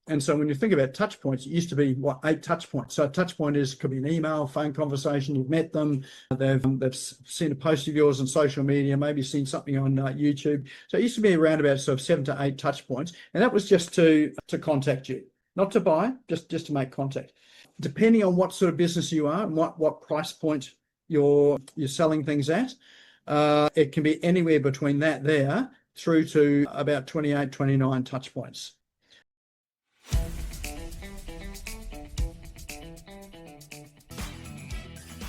And so when you think about touch points, it used to be, 8 touch points. So a touch point could be an email, phone conversation, you've met them, they've seen a post of yours on social media, maybe seen something on YouTube. So it used to be around about sort of 7 to 8 touch points. And that was just to contact you, not to buy, just to make contact. Depending on what sort of business you are and what price point you're selling things at, it can be anywhere between that there through to about 28, 29 touch points.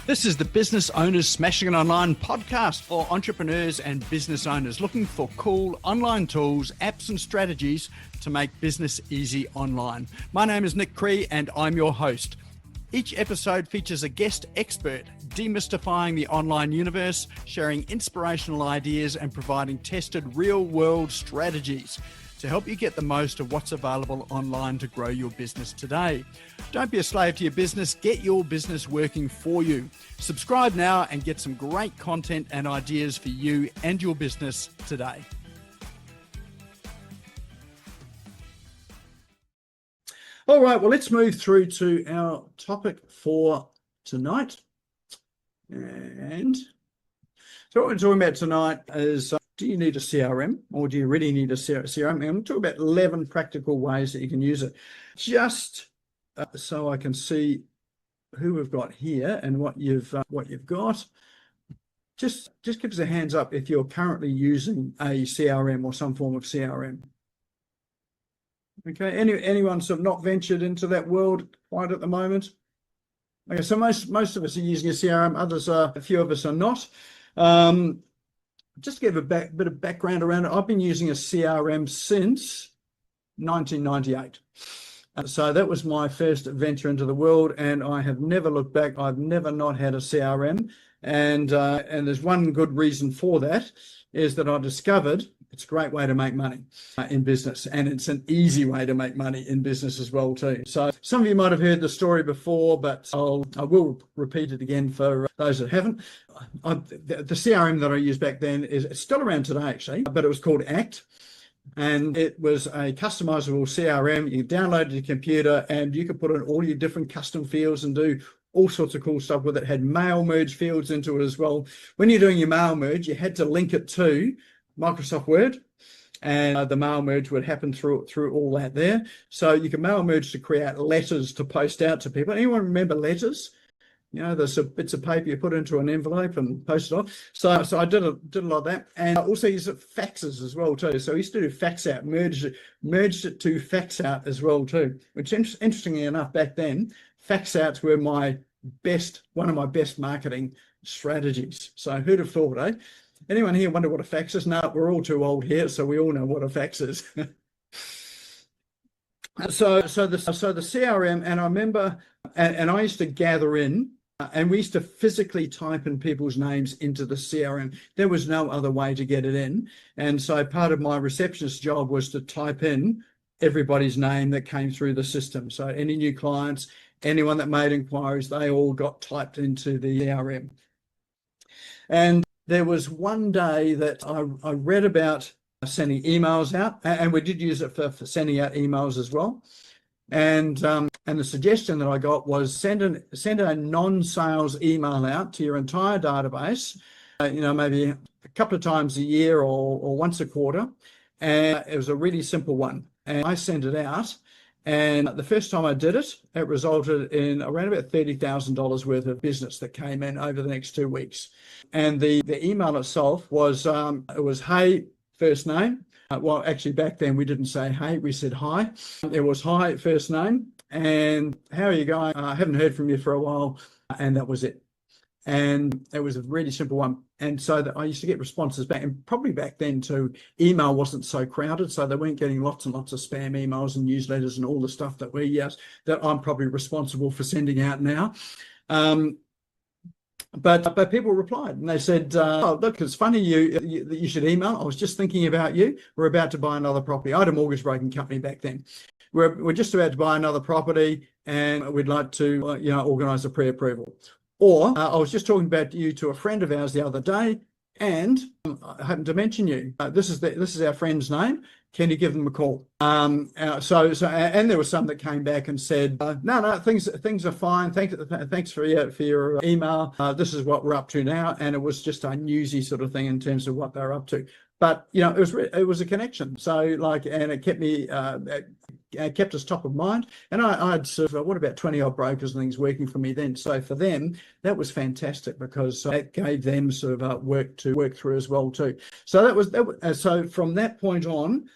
This is the Business Owners Smashing It Online podcast for entrepreneurs and business owners looking for cool online tools, apps and strategies to make business easy online. My name is Nik Cree and I'm your host. Each episode features a guest expert demystifying the online universe, sharing inspirational ideas and providing tested real-world strategies to help you get the most of what's available online to grow your business today. Don't be a slave to your business, get your business working for you. Subscribe now and get some great content and ideas for you and your business today. All right, well, let's move through to our topic for tonight. And so what we're talking about tonight is, do you need a CRM or do you really need a CRM? And I'm going to talk about 11 practical ways that you can use it. Just so I can see who we've got here and what you've got. Just give us a hands up if you're currently using a CRM or some form of CRM. Okay, anyone sort of not ventured into that world quite at the moment? Okay, so most of us are using a CRM, a few of us are not. Just to give a bit of background around it, I've been using a CRM since 1998. So that was my first venture into the world, and I have never looked back. I've never not had a CRM, and there's one good reason for that, is that I discovered it's a great way to make money in business, and it's an easy way to make money in business as well too. So some of you might have heard the story before, but I will repeat it again for those that haven't. The CRM that I used back then it's still around today actually, but it was called ACT. And it was a customizable CRM. You download it to your computer and you could put in all your different custom fields and do all sorts of cool stuff with it. It had mail merge fields into it as well. When you're doing your mail merge, you had to link it to Microsoft Word, and the mail merge would happen through all that there. So you can mail merge to create letters to post out to people. Anyone remember letters? You know, there's some bits of paper you put into an envelope and post it off. So I did a lot of that, and I also used faxes as well too. So I used to do fax out, merged it to fax out as well too. Which interestingly enough, back then, fax outs were one of my best marketing strategies. So who'd have thought, eh? Anyone here wonder what a fax is? No, we're all too old here, so we all know what a fax is. So the CRM, and I remember, and I used to gather in, and we used to physically type in people's names into the CRM. There was no other way to get it in. And so part of my receptionist job was to type in everybody's name that came through the system. So any new clients, anyone that made inquiries, they all got typed into the CRM. And there was one day that I read about sending emails out, and we did use it for sending out emails as well. And the suggestion that I got was send a non-sales email out to your entire database, maybe a couple of times a year or once a quarter. And it was a really simple one. And I sent it out. And the first time I did it, it resulted in around about $30,000 worth of business that came in over the next 2 weeks. And the email itself was, it was, hey, first name. Well, actually back then we didn't say hey, we said hi. It was hi, first name, and how are you going? I haven't heard from you for a while, and that was it. And it was a really simple one. And so I used to get responses back, and probably back then too, email wasn't so crowded, so they weren't getting lots and lots of spam emails and newsletters and all the stuff that that I'm probably responsible for sending out now. But people replied and they said, oh, look, it's funny you should email. I was just thinking about you. We're about to buy another property. I had a mortgage broking company back then. We're just about to buy another property and we'd like to organise a pre-approval. Or I was just talking about you to a friend of ours the other day, and I happened to mention you. This is our friend's name, Can you give them a call? And there were some that came back and said, no, things are fine. Thanks for your email. This is what we're up to now. And it was just a newsy sort of thing in terms of what they're up to. But, you know, it was a connection. So like, and it kept me, kept us top of mind. And I had sort of, what about 20 odd brokers and things working for me then. So for them, that was fantastic because that gave them sort of work to work through as well too. So so from that point on,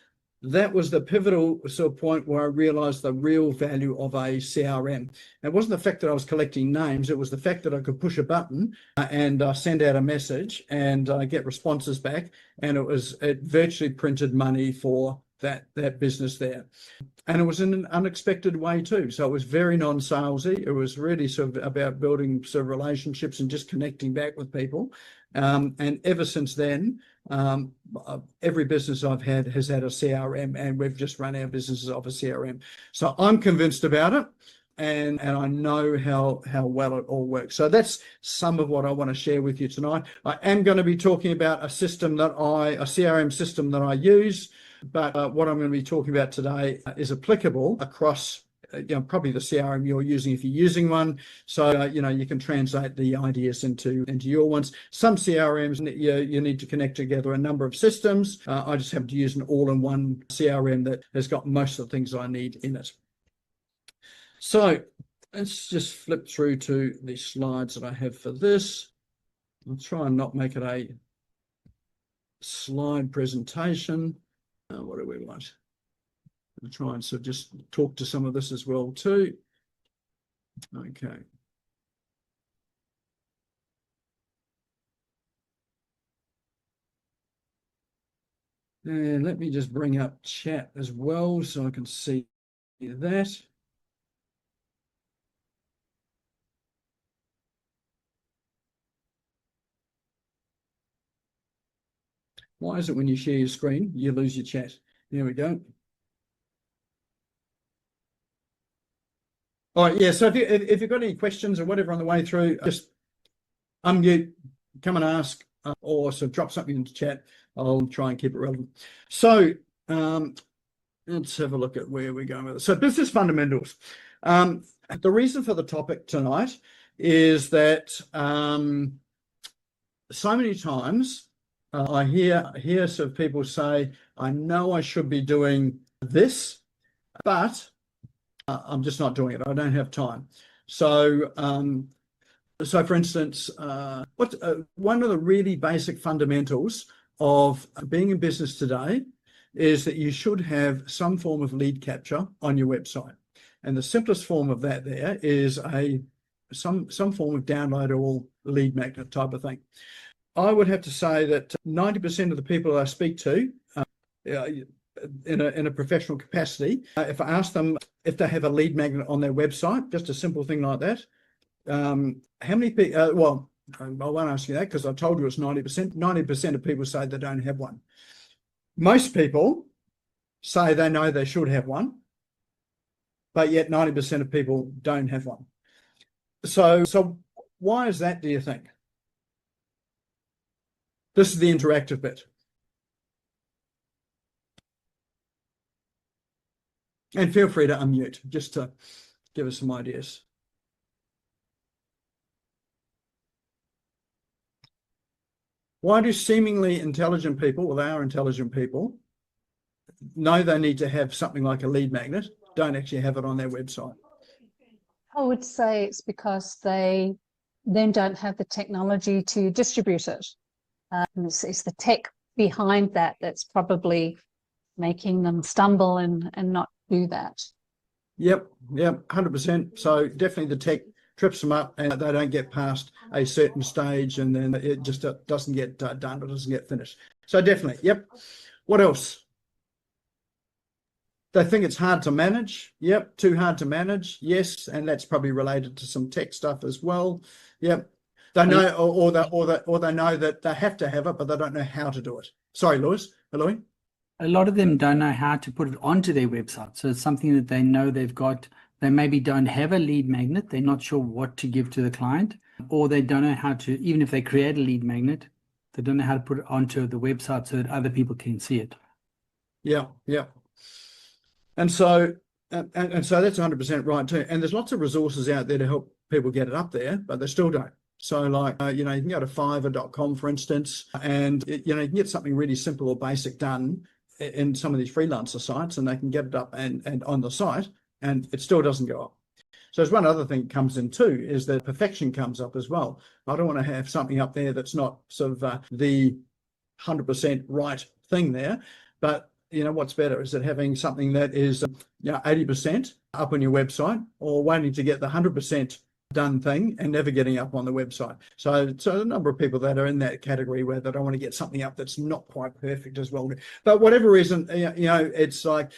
that was the pivotal sort of point where I realized the real value of a CRM. It wasn't the fact that I was collecting names, it was the fact that I could push a button and send out a message and get responses back. And it virtually printed money for that business there. And it was in an unexpected way too. So it was very non-salesy. It was really sort of about building sort of relationships and just connecting back with people. And ever since then, every business I've had has had a CRM, and we've just run our businesses off a CRM. So I'm convinced about it, and I know how well it all works. So that's some of what I want to share with you tonight. I am going to be talking about a CRM system that I use, but what I'm going to be talking about today is applicable across probably the CRM you're using if you're using one. So, you can translate the ideas into your ones. Some CRMs, you need to connect together a number of systems. I just happen to use an all-in-one CRM that has got most of the things I need in it. So let's just flip through to the slides that I have for this. I'll try and not make it a slide presentation. What do we want? I'll try and sort of just talk to some of this as well too. Okay. And let me just bring up chat as well so I can see that. Why is it when you share your screen, you lose your chat? There we go. All right, yeah, so if you've got any questions or whatever on the way through, just unmute, come and ask, or sort of drop something into chat. I'll try and keep it relevant. So let's have a look at where we're going with it. So business fundamentals. The reason for the topic tonight is that so many times I hear sort of people say, I know I should be doing this, but I'm just not doing it. I don't have time. So, for instance, one of the really basic fundamentals of being in business today is that you should have some form of lead capture on your website. And the simplest form of that there is some form of downloadable lead magnet type of thing. I would have to say that 90% of the people I speak to in a professional capacity, if I ask them if they have a lead magnet on their website, just a simple thing like that, how many people, well, I won't ask you that because I told you it's 90%. 90% of people say they don't have one. Most people say they know they should have one, but yet 90% of people don't have one. So why is that, do you think? This is the interactive bit. And feel free to unmute just to give us some ideas. Why do seemingly intelligent people, well, they are intelligent people, know they need to have something like a lead magnet, don't actually have it on their website? I would say it's because they then don't have the technology to distribute it. It's the tech behind that that's probably making them stumble and not do that. Yep, 100%. So definitely the tech trips them up and they don't get past a certain stage and then it just doesn't get done, it doesn't get finished. So definitely, yep. What else? They think it's hard to manage. Yep, too hard to manage. Yes, and that's probably related to some tech stuff as well. Yep. They know, or they know that they have to have it, but they don't know how to do it. Sorry, Lewis. Hello. A lot of them don't know how to put it onto their website. So it's something that they know they've got. They maybe don't have a lead magnet. They're not sure what to give to the client, or they don't know how to, even if they create a lead magnet, they don't know how to put it onto the website so that other people can see it. Yeah, yeah. And so and so that's 100% right too. And there's lots of resources out there to help people get it up there, but they still don't. So like, you know, you can go to fiverr.com, for instance, and, you know, you can get something really simple or basic done in some of these freelancer sites, and they can get it up and on the site, and it still doesn't go up. So there's one other thing that comes in too, is that perfection comes up as well. I don't want to have something up there that's not sort of the 100% right thing there, but you know, what's better? Is it having something that is, you know, 80% up on your website, or waiting to get the 100% done thing and never getting up on the website? So a number of people that are in that category where they don't want to get something up that's not quite perfect as well. But whatever reason, you know, it's like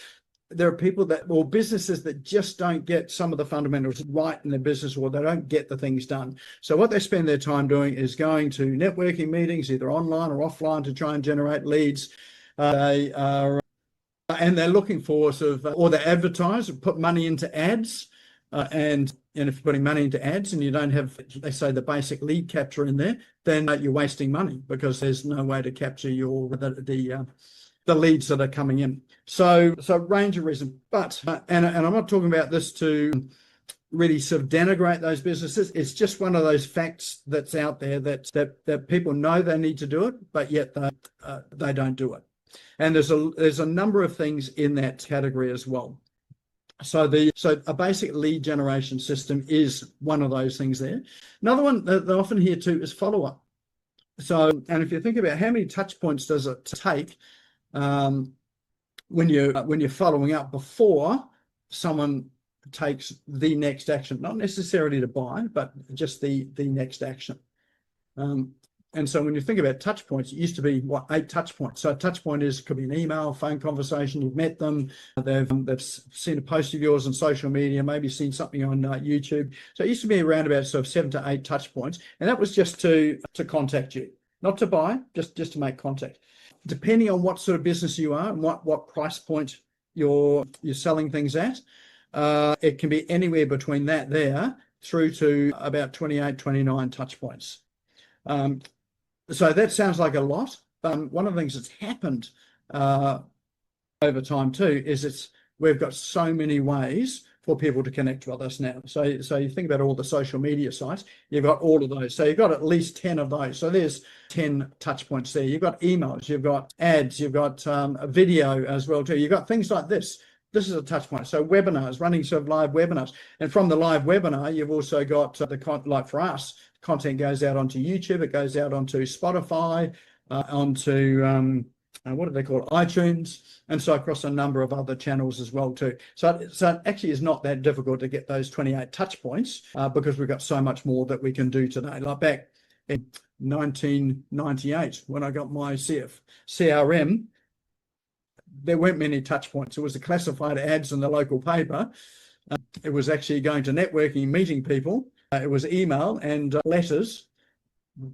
there are people that, or businesses that just don't get some of the fundamentals right in their business, or they don't get the things done. So what they spend their time doing is going to networking meetings, either online or offline, to try and generate leads. They are, and they're looking for sort of, or they advertise or put money into ads. And if you're putting money into ads and you don't have, they say, the basic lead capture in there, then you're wasting money, because there's no way to capture the leads that are coming in. So range of reasons. But and I'm not talking about this to really sort of denigrate those businesses. It's just one of those facts that's out there that people know they need to do it, but yet they don't do it. And there's a number of things in that category as well. So a basic lead generation system is one of those things there. Another one that they often hear too is follow-up. So, and if you think about how many touch points does it take when you're following up before someone takes the next action, not necessarily to buy, but just the next action. And so when you think about touch points, it used to be 8 touch points. So a touch point could be an email, phone conversation. You've met them, they've seen a post of yours on social media, maybe seen something on YouTube. So it used to be around about sort of 7 to 8 touch points, and that was just to contact you, not to buy, just to make contact. Depending on what sort of business you are and what price point you're selling things at, it can be anywhere between that there through to about 28, 29 touch points. So that sounds like a lot, but one of the things that's happened over time too is we've got so many ways for people to connect with us now. So you think about all the social media sites, you've got all of those. So you've got at least 10 of those. So there's 10 touch points there. You've got emails, you've got ads, you've got a video as well too. You've got things like this. This is a touch point. So webinars, running sort of live webinars. And from the live webinar, you've also got like for us, content goes out onto YouTube, it goes out onto Spotify, onto what do they call it? iTunes, and so across a number of other channels as well too. So it actually is not that difficult to get those 28 touch points because we've got so much more that we can do today. Like back in 1998, when I got my CRM, there weren't many touch points. It was the classified ads in the local paper. It was actually going to networking, meeting people. It was email and letters.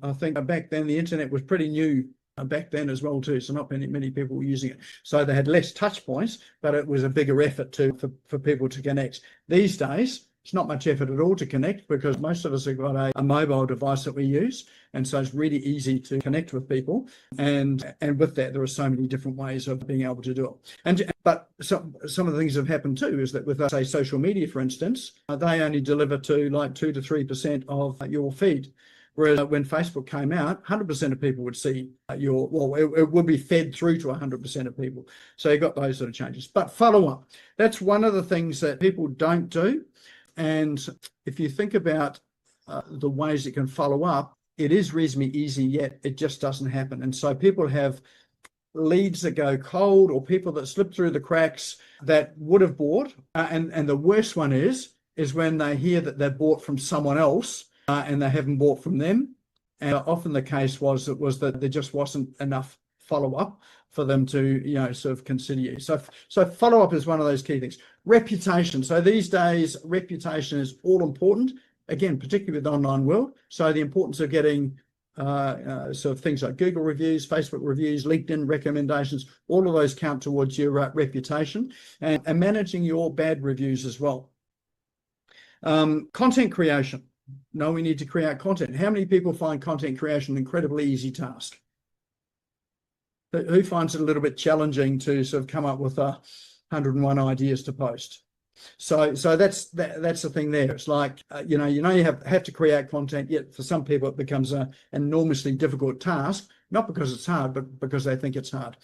I think back then the internet was pretty new back then as well too, so not many people were using it. So they had less touch points, but it was a bigger effort for people to connect. These days, it's not much effort at all to connect, because most of us have got a mobile device that we use, and so it's really easy to connect with people. And with that, there are so many different ways of being able to do it. But some of the things that have happened too is that with, say, social media, for instance, they only deliver to like 2 to 3% of your feed. Whereas when Facebook came out, 100% of people would see it would be fed through to 100% of people. So you got those sort of changes. But follow-up, that's one of the things that people don't do. And if you think about the ways it can follow up, it is reasonably easy, yet it just doesn't happen. And so people have leads that go cold, or people that slip through the cracks that would have bought. And the worst one is when they hear that they've bought from someone else and they haven't bought from them. And often the case was that there just wasn't enough follow-up for them to, sort of consider you. So follow-up is one of those key things. Reputation. So these days, reputation is all important. Again, particularly with the online world. So the importance of getting sort of things like Google reviews, Facebook reviews, LinkedIn recommendations, all of those count towards your reputation, and managing your bad reviews as well. Content creation. No, we need to create content. How many people find content creation an incredibly easy task? Who finds it a little bit challenging to sort of come up with 101 ideas to post? So that's the thing there. It's like, you have to create content, yet for some people it becomes an enormously difficult task, not because it's hard, but because they think it's hard.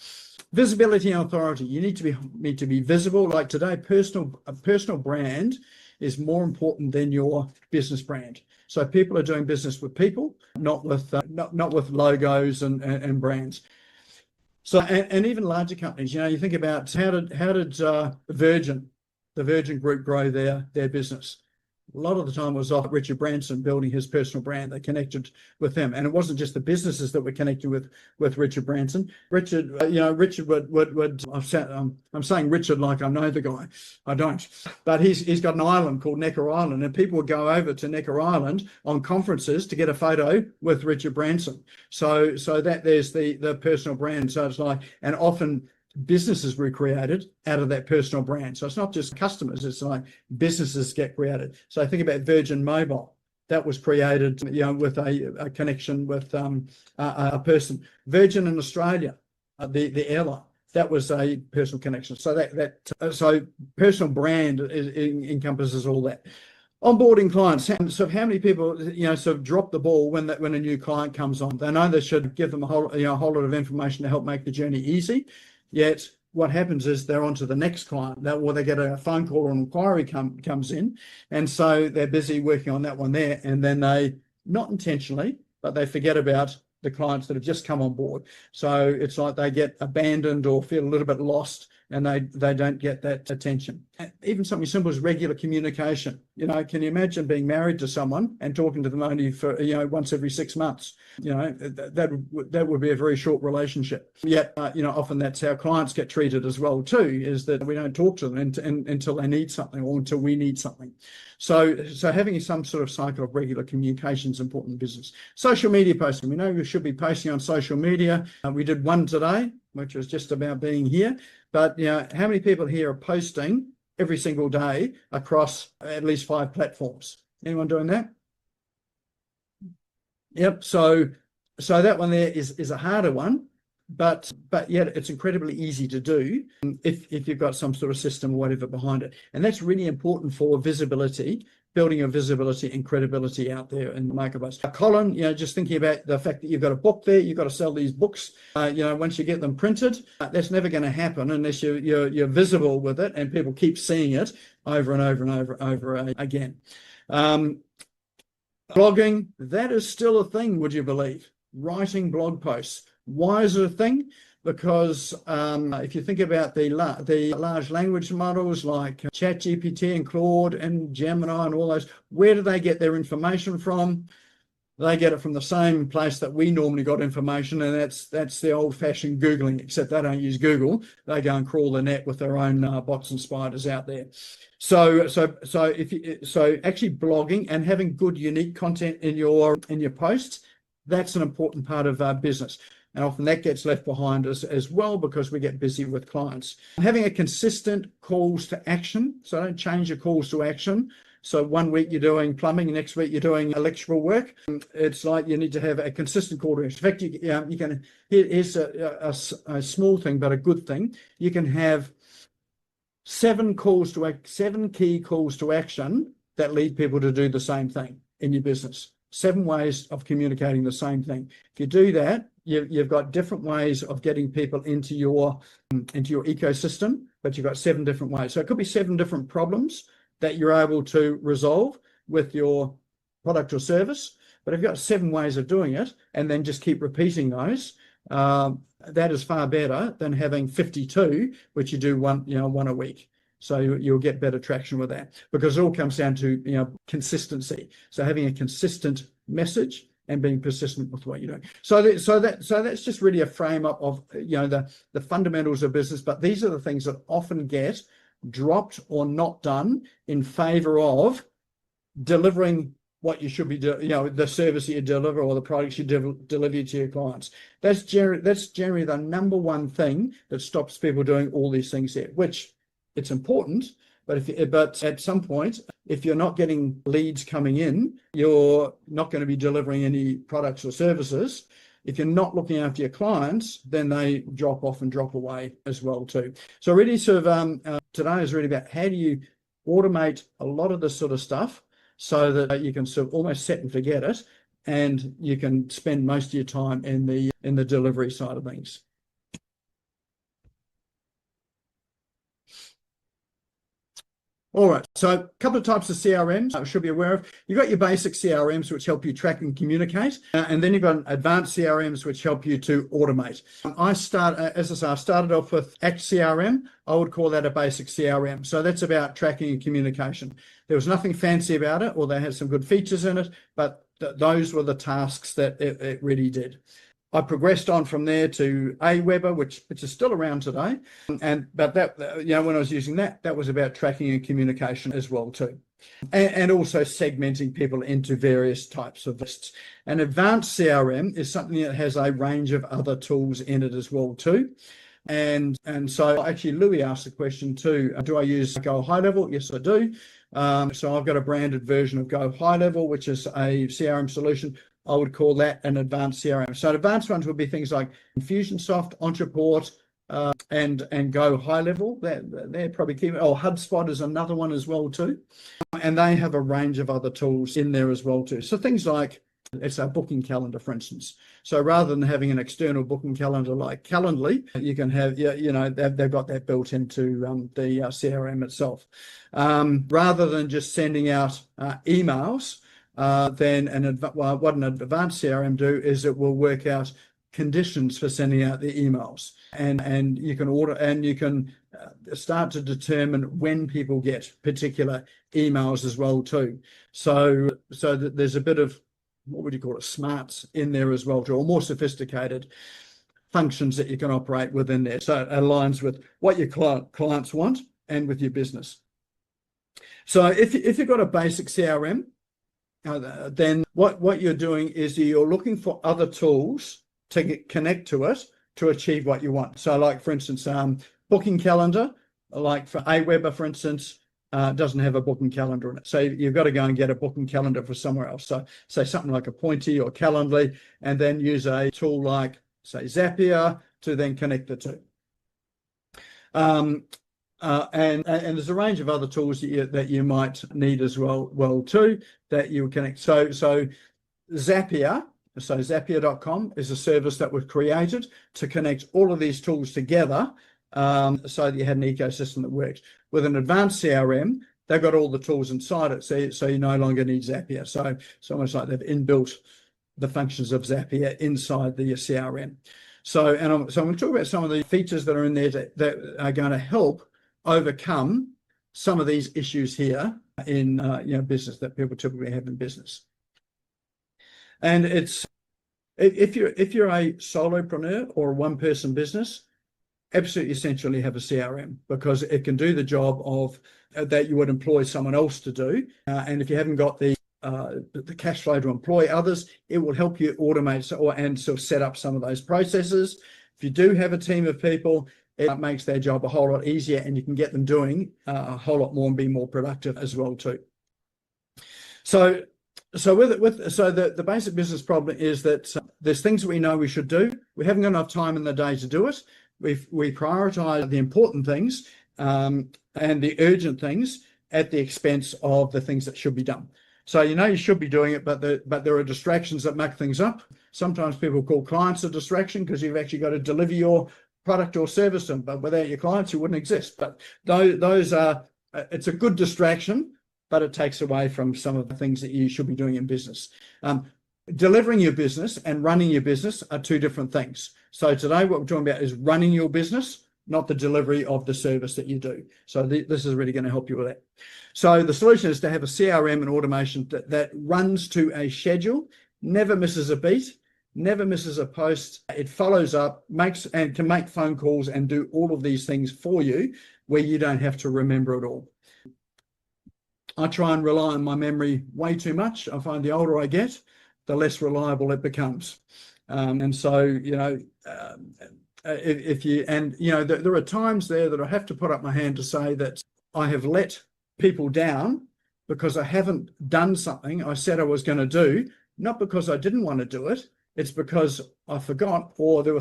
Visibility and authority. You need to be visible. Like today, a personal brand is more important than your business brand. So people are doing business with people, not with logos and brands. So and even larger companies, you think about how did Virgin, the Virgin Group, grow their business? A lot of the time it was off Richard Branson building his personal brand. They connected with him, and it wasn't just the businesses that were connected with Richard Branson. Richard would. I'm saying Richard like I know the guy. I don't, but he's got an island called Necker Island, and people would go over to Necker Island on conferences to get a photo with Richard Branson. So that there's the personal brand. So it's like, and often businesses were created out of that personal brand. So it's not just customers, it's like businesses get created. So I think about Virgin Mobile. That was created, with a connection with a person. Virgin in Australia, the airline, that was a personal connection. So so personal brand encompasses all that. Onboarding clients. So how many people, sort of drop the ball when a new client comes on? They know they should give them a whole lot of information to help make the journey easy. Yet what happens is they're on to the next client, or they get a phone call or an inquiry comes in, and so they're busy working on that one there, and then they, not intentionally, but they forget about the clients that have just come on board. So it's like they get abandoned or feel a little bit lost, and they don't get that attention. Even something simple as regular communication. Can you imagine being married to someone and talking to them only for once every 6 months? That would be a very short relationship. Yet often that's how clients get treated as well too, is that we don't talk to them until they need something or until we need something. So having some sort of cycle of regular communication is important in business. Social media posting. We know we should be posting on social media. We did one today, which was just about being here. But how many people here are posting every single day across at least 5 platforms? Anyone doing that? Yep. So that one there is a harder one, but yet it's incredibly easy to do if you've got some sort of system or whatever behind it. And that's really important for visibility, building your visibility and credibility out there in the marketplace. Colin, just thinking about the fact that you've got a book there, you've got to sell these books. Once you get them printed, that's never going to happen unless you're visible with it and people keep seeing it over and over and over again. Blogging, that is still a thing, would you believe? Writing blog posts. Why is it a thing? Because if you think about the large language models like ChatGPT and Claude and Gemini and all those, where do they get their information from? They get it from the same place that we normally got information, and that's the old-fashioned Googling, except they don't use Google. They go and crawl the net with their own bots and spiders out there. So actually blogging and having good, unique content in your posts, that's an important part of business. And often that gets left behind as well because we get busy with clients. Having a consistent calls to action. So don't change your calls to action. So one week you're doing plumbing, next week you're doing electrical work. It's like you need to have a consistent call to action. In fact, here's a small thing, but a good thing. You can have 7 key calls to action that lead people to do the same thing in your business. 7 ways of communicating the same thing. If you do that, you've got different ways of getting people into your ecosystem, but you've got 7 different ways. So it could be 7 different problems that you're able to resolve with your product or service. But if you've got 7 ways of doing it and then just keep repeating those, that is far better than having 52, which you do one a week. So you'll get better traction with that, because it all comes down to consistency. So having a consistent message and being persistent with what you're doing. So that's just really a frame up of the fundamentals of business. But these are the things that often get dropped or not done in favor of delivering what you should be doing, the service that you deliver or the products you deliver to your clients. That's generally the number one thing that stops people doing all these things here, which it's important, but at some point, if you're not getting leads coming in, you're not going to be delivering any products or services. if you're not looking after your clients, then they drop off and drop away as well too. So really sort of today is really about how do you automate a lot of this sort of stuff so that you can sort of almost set and forget it, and you can spend most of your time in the delivery side of things. All right, so a couple of types of CRMs I should be aware of. You've got your basic CRMs, which help you track and communicate, and then you've got advanced CRMs, which help you to automate. As I say, I started off with Act CRM. I would call that a basic CRM. So that's about tracking and communication. There was nothing fancy about it, or they had some good features in it, but those were the tasks that it really did. I progressed on from there to Aweber, which is still around today, but that, when I was using that was about tracking and communication as well too, and also segmenting people into various types of lists. An advanced CRM is something that has a range of other tools in it as well too, and so actually Louis asked the question too: do I use Go High Level? Yes, I do. So I've got a branded version of Go High Level, which is a CRM solution. I would call that an advanced CRM. So advanced ones would be things like Infusionsoft, Ontraport, and Go High Level. They're probably key. Oh, HubSpot is another one as well too. And they have a range of other tools in there as well too. So things like, it's a booking calendar, for instance. So rather than having an external booking calendar like Calendly, you can have, they've got that built into the CRM itself. Rather than just sending out emails, then what an advanced CRM do is it will work out conditions for sending out the emails, and you can order, and you can start to determine when people get particular emails as well too. So that there's a bit of, what would you call it, smarts in there as well too, or more sophisticated functions that you can operate within there. So it aligns with what your clients want and with your business. So if you've got a basic CRM, then what you're doing is you're looking for other tools to connect to it to achieve what you want. So like, for instance, booking calendar, like for Aweber, for instance, doesn't have a booking calendar in it. So you've got to go and get a booking calendar for somewhere else. So say something like Appointee or Calendly, and then use a tool like, say, Zapier to then connect the two. And there's a range of other tools that you might need as well too, that you connect. So Zapier, so Zapier.com is a service that was created to connect all of these tools together, so that you had an ecosystem that works. With an advanced CRM, they've got all the tools inside it, so you no longer need Zapier. So it's almost like they've inbuilt the functions of Zapier inside the CRM. So I'm going to talk about some of the features that are in there that are going to help overcome some of these issues here in business that people typically have in business. And it's if you're a solopreneur or a one-person business, absolutely essential you have a CRM, because it can do the job of that you would employ someone else to do. And if you haven't got the cash flow to employ others, it will help you automate and sort of set up some of those processes. If you do have a team of people, it makes their job a whole lot easier, and you can get them doing a whole lot more and be more productive as well too. So the basic business problem is that there's things we know we should do. We haven't got enough time in the day to do it. We prioritize the important things and the urgent things at the expense of the things that should be done. So you should be doing it, but there are distractions that muck things up. Sometimes people call clients a distraction because you've actually got to deliver your product or service to them, but without your clients, you wouldn't exist. But those are, it's a good distraction, but it takes away from some of the things that you should be doing in business. Delivering your business and running your business are two different things. So today what we're talking about is running your business, not the delivery of the service that you do. So this is really going to help you with that. So the solution is to have a CRM and automation that runs to a schedule, never misses a beat, never misses a post. It follows up, can make phone calls and do all of these things for you where you don't have to remember it all. I try and rely on my memory way too much. I find the older I get, the less reliable it becomes. And so, there are times there that I have to put up my hand to say that I have let people down because I haven't done something I said I was going to do, not because I didn't want to do it, it's because I forgot, or there were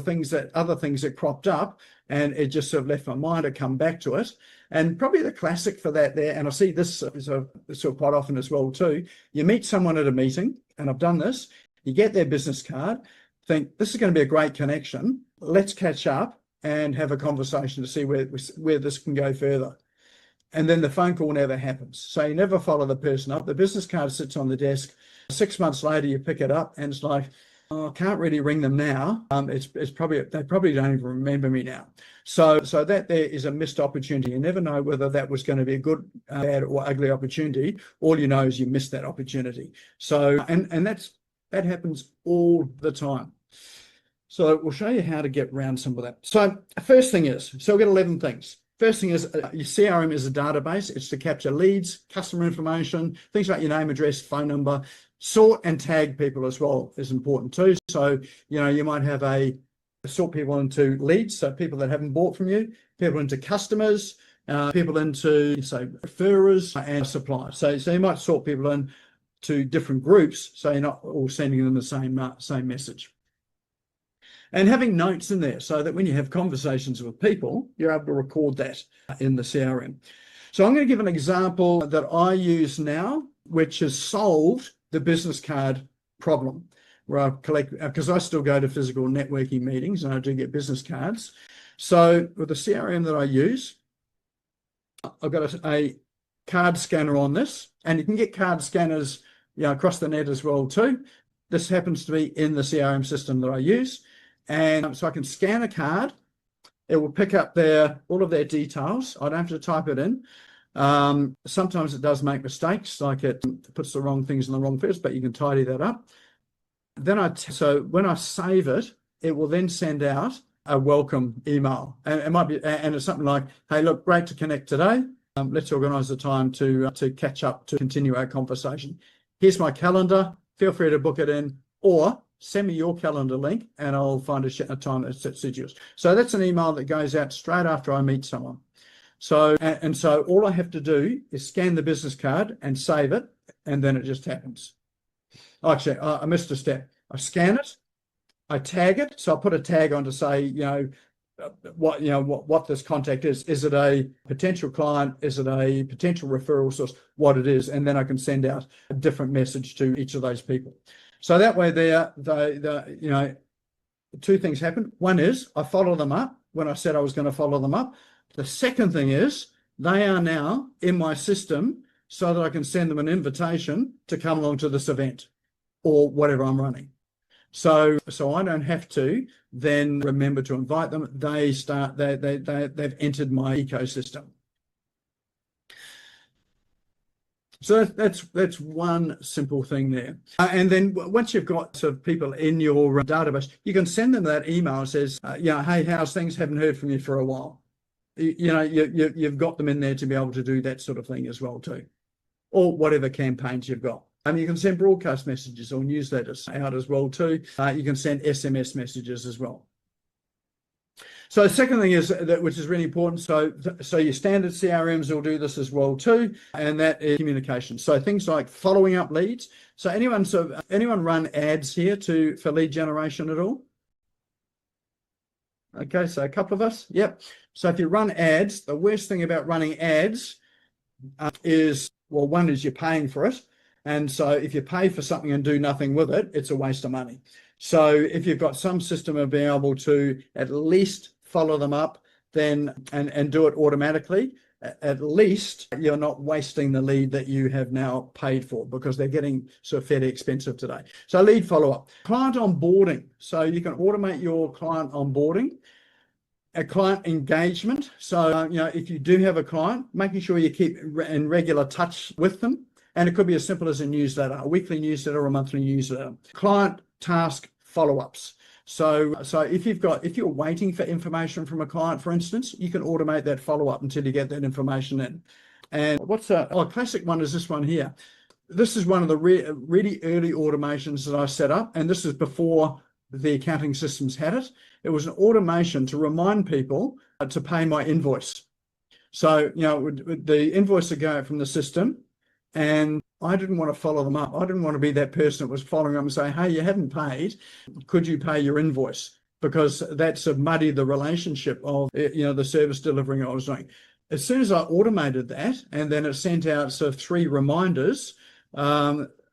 other things that cropped up, and it just sort of left my mind to come back to it. And probably the classic for that there, and I see this sort of quite often as well too, you meet someone at a meeting, and I've done this, you get their business card, think this is going to be a great connection, let's catch up and have a conversation to see where this can go further. And then the phone call never happens. So you never follow the person up. The business card sits on the desk. 6 months later, you pick it up and it's like, oh, I can't really ring them now. It's probably, they probably don't even remember me now. So that there is a missed opportunity. You never know whether that was going to be a good, bad or ugly opportunity. All you know is you missed that opportunity. So, and that happens all the time. So we'll show you how to get around some of that. So first thing is, so we've got 11 things. First thing is your CRM is a database. It's to capture leads, customer information, things like your name, address, phone number. Sort and tag people as well is important too. So, you might have sort people into leads, so people that haven't bought from you, people into customers, people into, say, referrers and suppliers. So you might sort people into different groups, so you're not all sending them the same message. And having notes in there so that when you have conversations with people, you're able to record that in the CRM. So I'm going to give an example that I use now, which has solved the business card problem, where I collect, because I still go to physical networking meetings and I do get business cards. So with the CRM that I use, I've got a card scanner on this, and you can get card scanners across the net as well too. This happens to be in the CRM system that I use. And so I can scan a card. It will pick up all of their details. I don't have to type it in. Sometimes it does make mistakes, like it puts the wrong things in the wrong place, but you can tidy that up. Then so when I save it, it will then send out a welcome email, and it might be, and it's something like, "Hey, look, great to connect today. Let's organise the time to catch up to continue our conversation. Here's my calendar. Feel free to book it in, or send me your calendar link and I'll find a time that suits yours." So that's an email that goes out straight after I meet someone. So, and so all I have to do is scan the business card and save it, and then it just happens. Actually, I missed a step. I scan it, I tag it. So I put a tag on to say, what this contact is. Is it a potential client? Is it a potential referral source? What it is, and then I can send out a different message to each of those people. So that way, two things happen. One is I follow them up when I said I was going to follow them up. The second thing is they are now in my system so that I can send them an invitation to come along to this event or whatever I'm running. So I don't have to then remember to invite them. They've entered my ecosystem. So that's one simple thing there. And then once you've got sort of people in your database, you can send them that email that says, hey, how's things? Haven't heard from you for a while. You've got them in there to be able to do that sort of thing as well too, or whatever campaigns you've got. You can send broadcast messages or newsletters out as well too. You can send SMS messages as well. So the second thing is which is really important. So your standard CRMs will do this as well too, and that is communication. So things like following up leads. So anyone run ads here for lead generation at all? Okay, so a couple of us. Yep. So if you run ads, the worst thing about running ads is, well, one is you're paying for it. And so if you pay for something and do nothing with it, it's a waste of money. So if you've got some system of being able to at least follow them up then and do it automatically, at least you're not wasting the lead that you have now paid for, because they're getting sort of fairly expensive today. So lead follow-up. Client onboarding. So you can automate your client onboarding. A client engagement. So, if you do have a client, making sure you keep in regular touch with them. And it could be as simple as a newsletter, a weekly newsletter or a monthly newsletter. Client task follow-ups. So if you're waiting for information from a client, for instance, you can automate that follow-up until you get that information in. And a classic one is this one here. This is one of the really early automations that I set up, and this is before the accounting systems had it. It was an automation to remind people to pay my invoice. So, the invoice would go out from the system, And I didn't want to follow them up. I didn't want to be that person that was following up and saying, hey, you haven't paid. Could you pay your invoice? Because that's muddied the relationship of, the service delivering I was doing. As soon as I automated that, and then it sent out sort of 3 reminders,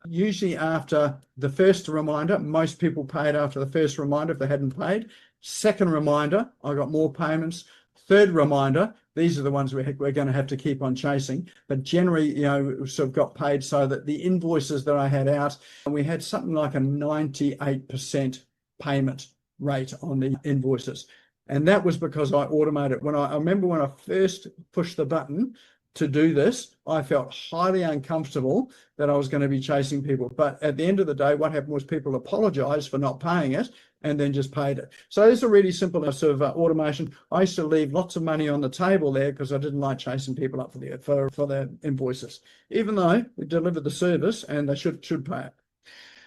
usually after the first reminder, most people paid after the first reminder if they hadn't paid. Second reminder, I got more payments. Third reminder, these are the ones we're going to have to keep on chasing. But generally, sort of got paid so that the invoices that I had out, we had something like a 98% payment rate on the invoices. And that was because I automated. I remember when I first pushed the button to do this, I felt highly uncomfortable that I was going to be chasing people. But at the end of the day, what happened was people apologized for not paying it and then just paid it. So it's a really simple sort of automation. I used to leave lots of money on the table there because I didn't like chasing people up for their invoices, even though we delivered the service and they should pay it.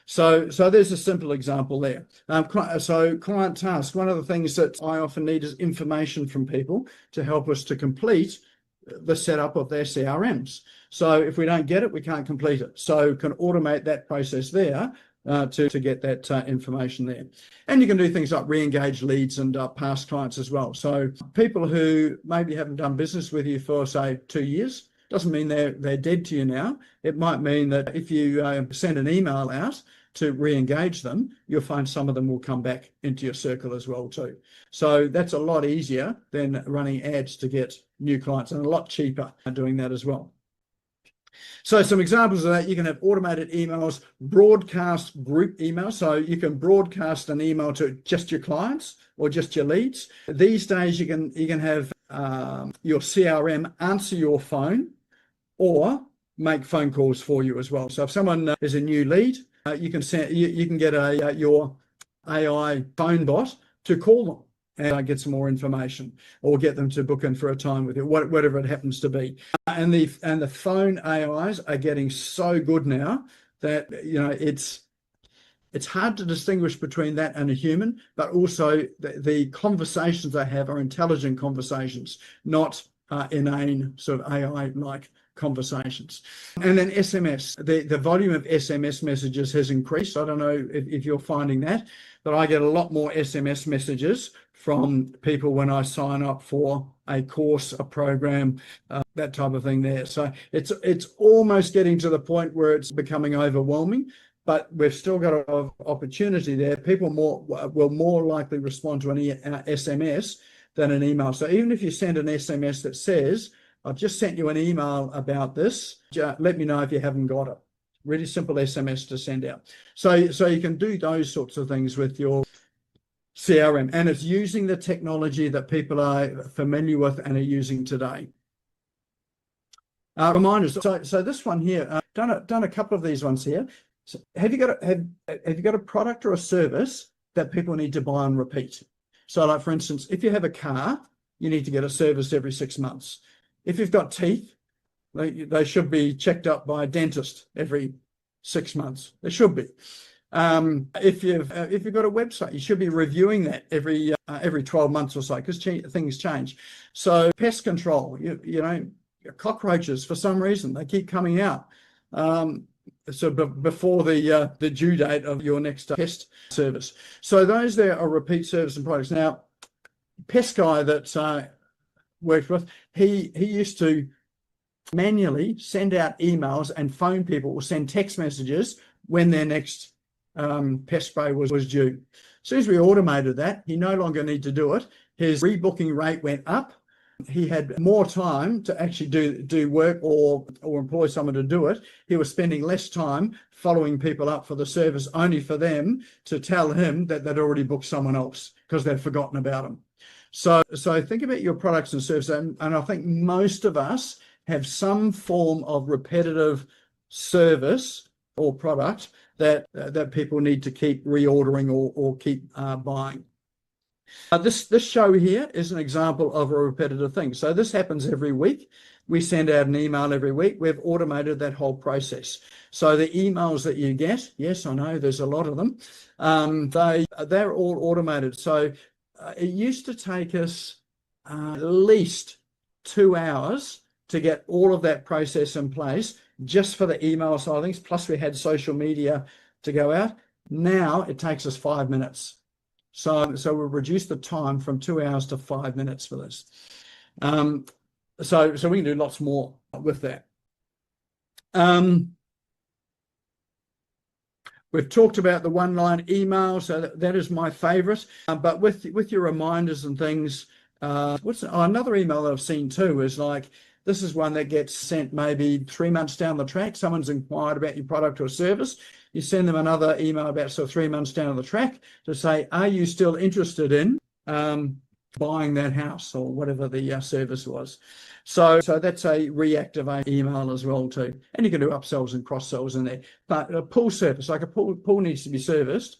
So there's a simple example there. So client task, one of the things that I often need is information from people to help us to complete the setup of their CRMs. So if we don't get it, we can't complete it. So can automate that process there to get that information there. And you can do things like re-engage leads and past clients as well. So people who maybe haven't done business with you for, say, 2 years, doesn't mean they're dead to you now. It might mean that if you send an email out to re-engage them, you'll find some of them will come back into your circle as well too. So that's a lot easier than running ads to get new clients, and a lot cheaper doing that as well. So some examples of that: you can have automated emails, broadcast group emails. So you can broadcast an email to just your clients or just your leads. These days you can have your CRM answer your phone or make phone calls for you as well. So if someone is a new lead, you can get your AI phone bot to call them and get some more information, or get them to book in for a time with you, whatever it happens to be. And the phone AIs are getting so good now that it's hard to distinguish between that and a human, but also the conversations they have are intelligent conversations, not inane sort of AI-like conversations. And then SMS, the volume of SMS messages has increased. I don't know if you're finding that, but I get a lot more SMS messages from people when I sign up for a course, a program, that type of thing there. So it's almost getting to the point where it's becoming overwhelming, but we've still got an opportunity there. People will more likely respond to an SMS than an email. So even if you send an SMS that says, I've just sent you an email about this, let me know if you haven't got it. Really simple SMS to send out. So you can do those sorts of things with your CRM, and it's using the technology that people are familiar with and are using today. Reminders. So this one here, done a couple of these ones here. So have you got a product or a service that people need to buy and repeat? So like, for instance, if you have a car, you need to get a service every 6 months. If you've got teeth, they should be checked up by a dentist every 6 months. They should be. If you've got a website, you should be reviewing that every 12 months or so, because things change. So pest control, cockroaches, for some reason they keep coming out. So before the due date of your next pest service. So those there are repeat service and products. Now, pest guy that worked with, he used to manually send out emails and phone people or send text messages when their next pest spray was due. As soon as we automated that, he no longer needed to do it. His rebooking rate went up. He had more time to actually do work or employ someone to do it. He was spending less time following people up for the service, only for them to tell him that they'd already booked someone else because they'd forgotten about him. So think about your products and services, and I think most of us have some form of repetitive service or product that people need to keep reordering or keep buying. This show here is an example of a repetitive thing. So this happens every week. We send out an email every week. We've automated that whole process. So the emails that you get, yes, I know there's a lot of them, they're all automated. So it used to take us at least 2 hours to get all of that process in place just for the email side of things. Plus we had social media to go out. Now it takes us 5 minutes. So we've reduced the time from 2 hours to 5 minutes for this. So we can do lots more with that. We've talked about the one-line email, so that is my favorite. But with your reminders and things, another email that I've seen too is like, this is one that gets sent maybe 3 months down the track. Someone's inquired about your product or service. You send them another email about 3 months down the track to say, are you still interested in buying that house or whatever the service was? So that's a reactivate email as well too. And you can do upsells and cross sells in there. But a pool service, like a pool needs to be serviced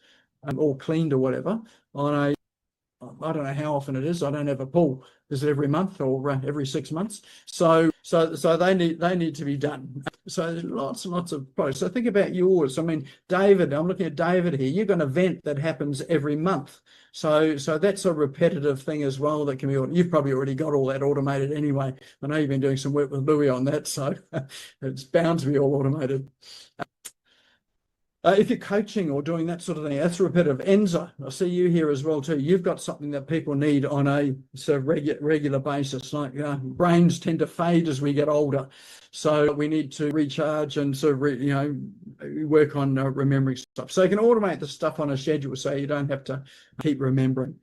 or cleaned or whatever on I don't know how often it is. I don't have a pool. Is it every month or every 6 months? So they need to be done. So there's lots and lots of products. So think about yours. I mean, David, I'm looking at David here. You've got an event that happens every month. So that's a repetitive thing as well that can be. You've probably already got all that automated anyway. I know you've been doing some work with Louis on that, so it's bound to be all automated. If you're coaching or doing that sort of thing, that's repetitive. Enza, I see you here as well too. You've got something that people need on a sort of regular basis. Like brains tend to fade as we get older, so we need to recharge and sort of work on remembering stuff. So you can automate the stuff on a schedule, so you don't have to keep remembering.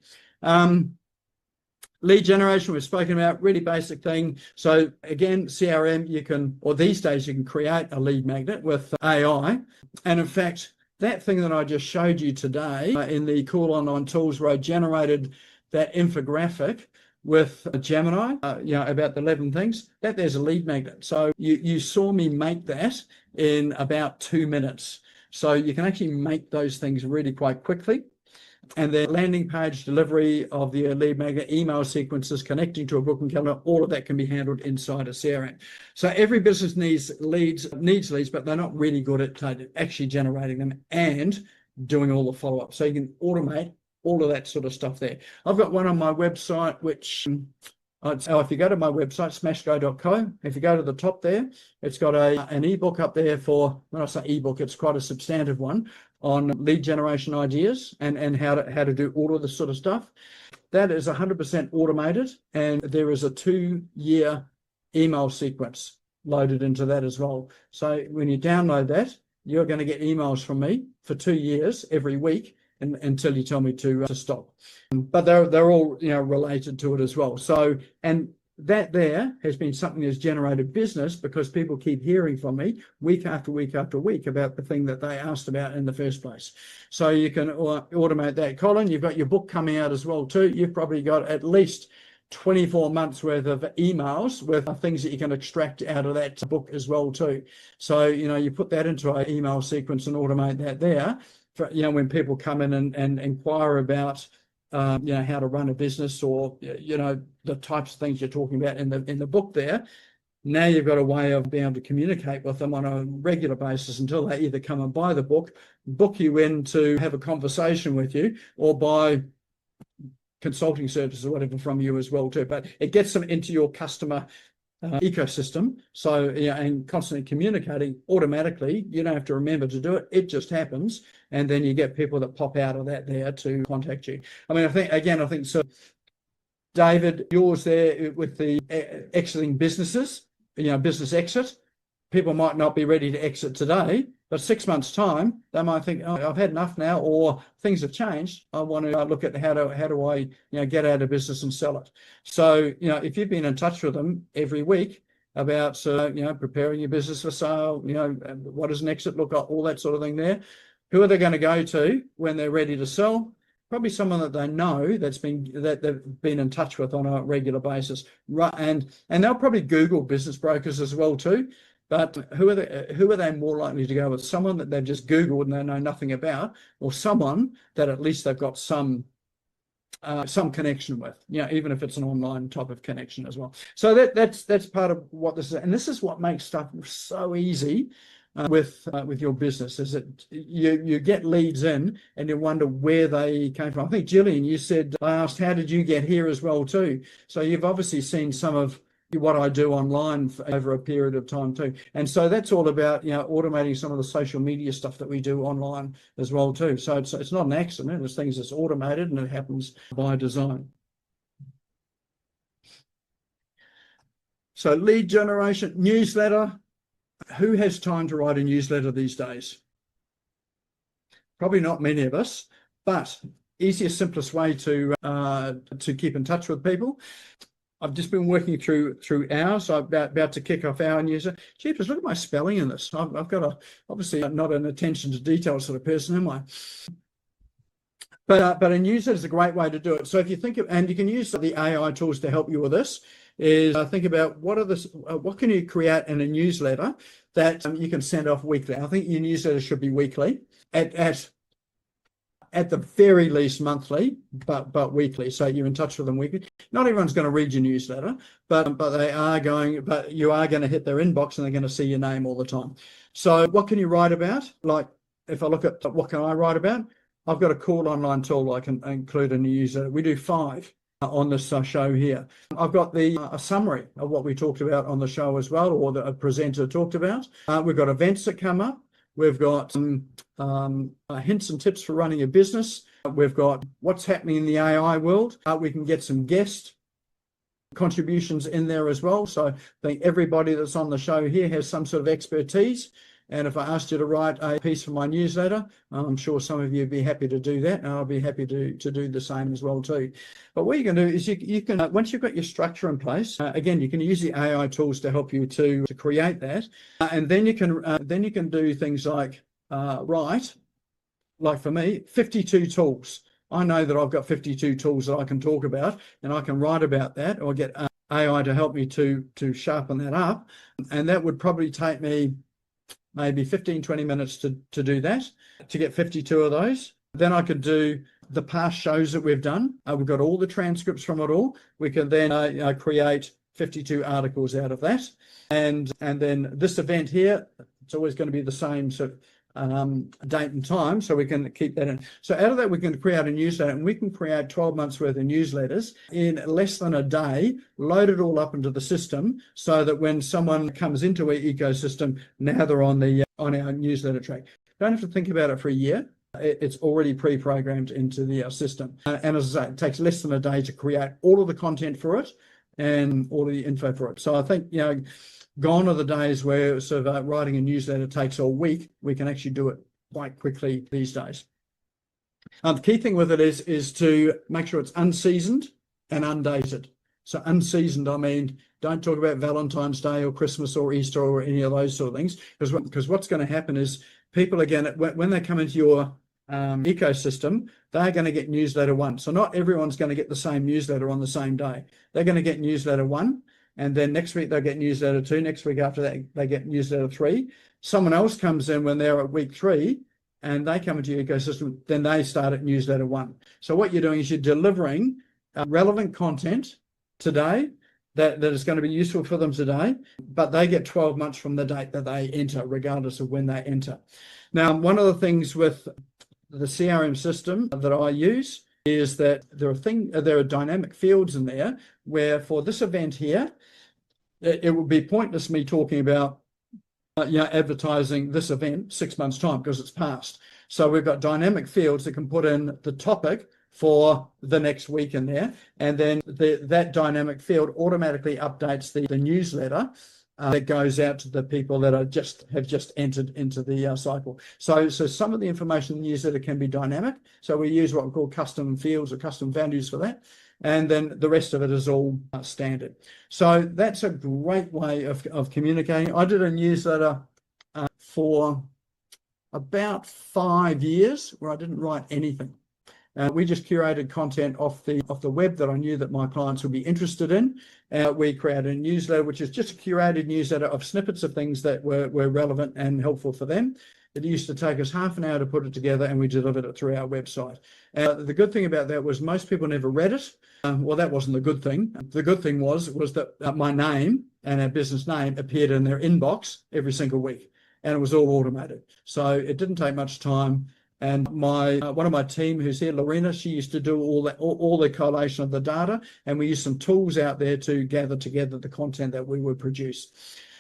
Lead generation, we've spoken about, really basic thing. So again, CRM, you can, or these days you can create a lead magnet with AI. And in fact, that thing that I just showed you today in the Cool Online Tools where I generated that infographic with Gemini, about the 11 things, that there's a lead magnet. So you saw me make that in about 2 minutes. So you can actually make those things really quite quickly. And then landing page delivery of the lead magnet, email sequences, connecting to a booking calendar, all of that can be handled inside a CRM. So every business needs leads, but they're not really good at actually generating them and doing all the follow-up. So you can automate all of that sort of stuff there. I've got one on my website, which if you go to my website, smashgo.co, if you go to the top there, it's got an ebook up there for, when I say ebook, it's quite a substantive one on lead generation ideas and how to do all of this sort of stuff. That is 100% automated, and there is a 2-year email sequence loaded into that as well. So when you download that, you're going to get emails from me for 2 years every week until you tell me to stop. But they're all related to it as well. So, and that there has been something that's generated business because people keep hearing from me week after week after week about the thing that they asked about in the first place. So you can automate that. Colin, you've got your book coming out as well too. You've probably got at least 24 months worth of emails with things that you can extract out of that book as well too. So, you put that into an email sequence and automate that there. For, when people come in and inquire about how to run a business or the types of things you're talking about in the book there. Now you've got a way of being able to communicate with them on a regular basis until they either come and buy the book you in to have a conversation with you, or buy consulting services or whatever from you as well too. But it gets them into your customer ecosystem. So, and constantly communicating automatically. You don't have to remember to do it. It just happens. And then you get people that pop out of that there to contact you. I mean, I think so. David, yours there with the exiting businesses, business exit. People might not be ready to exit today, but 6 months' time, they might think, oh, I've had enough now, or things have changed. I want to look at how do I get out of business and sell it. So, if you've been in touch with them every week about, preparing your business for sale, what does an exit look like, all that sort of thing there, who are they going to go to when they're ready to sell? Probably someone that they know that they've been in touch with on a regular basis, right? And they'll probably Google business brokers as well too. But who are they more likely to go with? Someone that they've just Googled and they know nothing about, or someone that at least they've got some connection with, even if it's an online type of connection as well. So that's part of what this is, and this is what makes stuff so easy. With your business, is that you get leads in and you wonder where they came from. I think Gillian, you said, I asked, how did you get here as well too? So you've obviously seen some of what I do online over a period of time too. And so that's all about, automating some of the social media stuff that we do online as well too. So it's not an accident. It's things that's automated and it happens by design. So lead generation, newsletter. Who has time to write a newsletter these days? Probably not many of us, but easiest, simplest way to keep in touch with people. I've just been working through ours. So I'm about to kick off our newsletter. Jeepers, look at my spelling in this. I've got obviously not an attention to detail sort of person, am I? But a newsletter is a great way to do it. So if you think of, and you can use the AI tools to help you with this, is think about what can you create in a newsletter that you can send off weekly. I think your newsletter should be weekly, at the very least monthly, but weekly. So you're in touch with them weekly. Not everyone's going to read your newsletter, but you are going to hit their inbox and they're going to see your name all the time. So what can you write about? Like if I look at what can I write about, I've got a cool online tool I can include in the newsletter. We do 5 on this show here. I've got a summary of what we talked about on the show as well, or the presenter talked about. We've got events that come up. We've got hints and tips for running a business. We've got what's happening in the AI world. We can get some guest contributions in there as well. So I think everybody that's on the show here has some sort of expertise. And if I asked you to write a piece for my newsletter, I'm sure some of you would be happy to do that. And I'll be happy to do the same as well too. But what you can do is you can once you've got your structure in place, again, you can use the AI tools to help you to create that. And then you can do things like write, like for me, 52 tools. I know that I've got 52 tools that I can talk about, and I can write about that or get AI to help me to sharpen that up. And that would probably take me maybe 15, 20 minutes to do that, to get 52 of those. Then I could do the past shows that we've done. We've got all the transcripts from it all. We can then create 52 articles out of that. And then this event here, it's always going to be the same sort of date and time, so we can keep that in. So out of that, we can create a newsletter, and we can create 12 months worth of newsletters in less than a day, load it all up into the system so that when someone comes into our ecosystem, now they're on our newsletter track. Don't have to think about it for a year. It's already pre-programmed into the system. And as I say, it takes less than a day to create all of the content for it and all of the info for it. So I think, gone are the days where sort of writing a newsletter takes all week. We can actually do it quite quickly these days. The key thing with it is to make sure it's unseasoned and undated. So unseasoned, I mean, don't talk about Valentine's Day or Christmas or Easter or any of those sort of things, because what's going to happen is people, again, when they come into your ecosystem, they're going to get newsletter 1. So not everyone's going to get the same newsletter on the same day. They're going to get newsletter 1. And then next week they'll get newsletter 2. Next week after that, they get newsletter 3. Someone else comes in when they're at week 3 and they come into your ecosystem, then they start at newsletter 1. So what you're doing is you're delivering relevant content today that is going to be useful for them today, but they get 12 months from the date that they enter, regardless of when they enter. Now, one of the things with the CRM system that I use is that there are dynamic fields in there where for this event here, it would be pointless me talking about advertising this event 6 months' time because it's past. So we've got dynamic fields that can put in the topic for the next week in there, and then that dynamic field automatically updates the newsletter that goes out to the people that have just entered into the cycle. So some of the information in the newsletter can be dynamic. So we use what we call custom fields or custom values for that. And then the rest of it is all standard. So that's a great way of communicating. I did a newsletter for about 5 years where I didn't write anything. We just curated content off the web that I knew that my clients would be interested in. We created a newsletter, which is just a curated newsletter of snippets of things that were relevant and helpful for them. It used to take us half an hour to put it together, and we delivered it through our website. The good thing about that was most people never read it. Well, that wasn't the good thing. The good thing was that my name and our business name appeared in their inbox every single week, and it was all automated. So it didn't take much time. And my one of my team who's here, Lorena, she used to do all the collation of the data, and we used some tools out there to gather together the content that we would produce.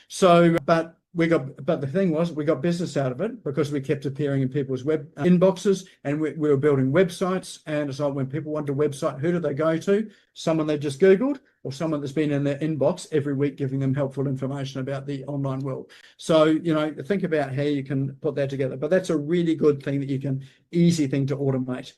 So, but the thing was, we got business out of it because we kept appearing in people's web inboxes, and we were building websites. And so when people wanted a website, who do they go to? Someone they just Googled, or someone that's been in their inbox every week giving them helpful information about the online world. So, you know, think about how you can put that together. But that's a really good thing that you can, easy thing to automate.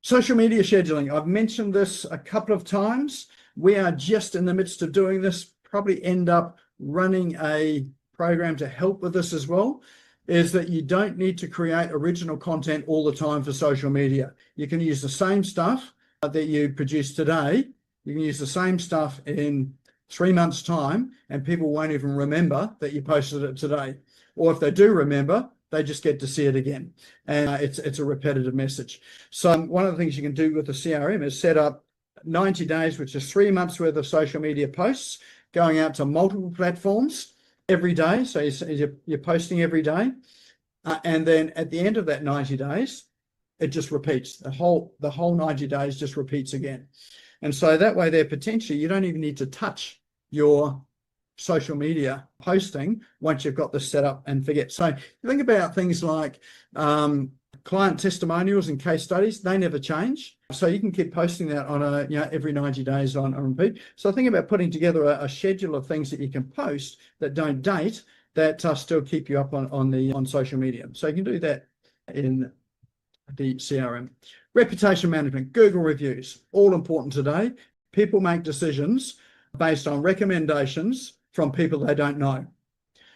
Social media scheduling. I've mentioned this a couple of times. We are just in the midst of doing this, probably end up running a program to help with this as well, is that you don't need to create original content all the time for social media. You can use the same stuff that you produce today. You can use the same stuff in 3 months' time, and people won't even remember that you posted it today. Or if they do remember, they just get to see it again. And it's a repetitive message. So one of the things you can do with the CRM is set up 90 days, which is 3 months worth of social media posts going out to multiple platforms every day. So you're posting every day. And then at the end of that 90 days, it just repeats. The whole 90 days just repeats again. And so that way there, potentially, you don't even need to touch your social media posting once you've got this set up and forget. So think about things like client testimonials and case studies. They never change. So you can keep posting that on every 90 days on repeat. So think about putting together a schedule of things that you can post that don't date, that still keep you up on social media. So you can do that in the CRM. Reputation management, Google reviews, all important today. People make decisions based on recommendations from people they don't know.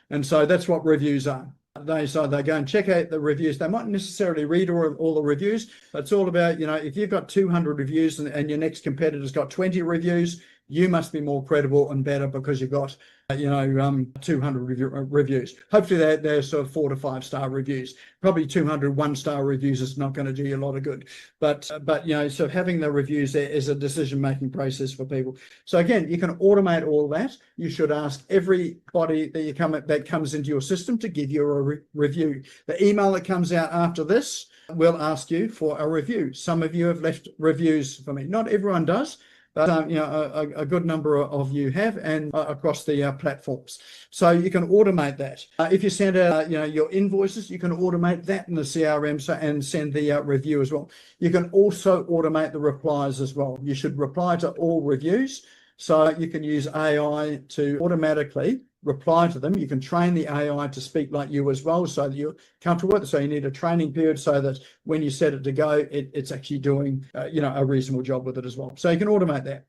And so that's what reviews are. They go and check out the reviews. They might necessarily read all the reviews, but it's all about, if you've got 200 reviews and your next competitor's got 20 reviews, you must be more credible and better because you've got 200 reviews. Hopefully they're sort of 4 to 5 star reviews. Probably 200 1-star reviews is not going to do you a lot of good. But so having the reviews there is a decision-making process for people. So again, you can automate all that. You should ask everybody that comes into your system to give you a review. The email that comes out after this will ask you for a review. Some of you have left reviews for me. Not everyone does, but a good number of you have, and across the platforms. So you can automate that. If you send out your invoices, you can automate that in the CRM and send the review as well. You can also automate the replies as well. You should reply to all reviews. So you can use AI to automatically reply to them. You can train the AI to speak like you as well, so that you're comfortable with it. So you need a training period so that when you set it to go, it's actually doing a reasonable job with it as well. So you can automate that.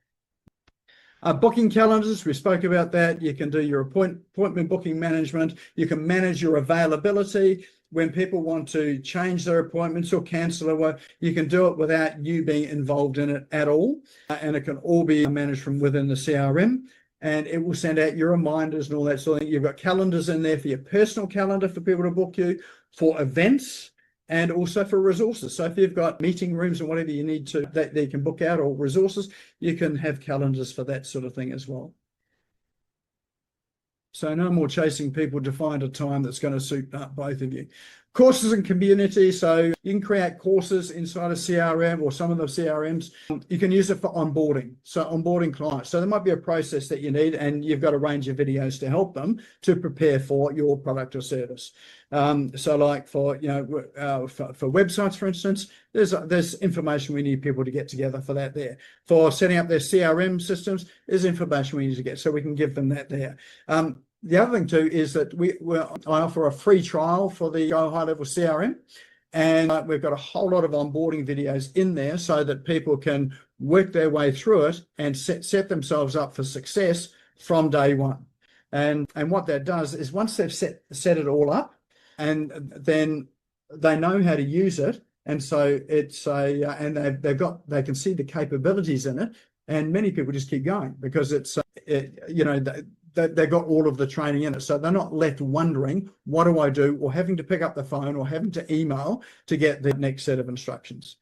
Booking calendars, we spoke about that. You can do your appointment booking management. You can manage your availability. When people want to change their appointments or cancel it, you can do it without you being involved in it at all. And it can all be managed from within the CRM. And it will send out your reminders and all that sort of thing. You've got calendars in there for your personal calendar for people to book you, for events, and also for resources. So if you've got meeting rooms and whatever you need to that you can book out, or resources, you can have calendars for that sort of thing as well. So no more chasing people to find a time that's going to suit both of you. Courses and community. So you can create courses inside a CRM or some of the CRMs. You can use it for onboarding. So onboarding clients. So there might be a process that you need, and you've got a range of videos to help them to prepare for your product or service. So like for websites, for instance, there's information we need people to get together for that there. For setting up their CRM systems, there's information we need to get, so we can give them that there. The other thing too is that I offer a free trial for the Go High Level CRM, and we've got a whole lot of onboarding videos in there so that people can work their way through it and set themselves up for success from day one. And what that does is, once they've set it all up, and then they know how to use it, and so it's and they can see the capabilities in it, and many people just keep going because they've got all of the training in it. So they're not left wondering, what do I do? Or having to pick up the phone or having to email to get the next set of instructions.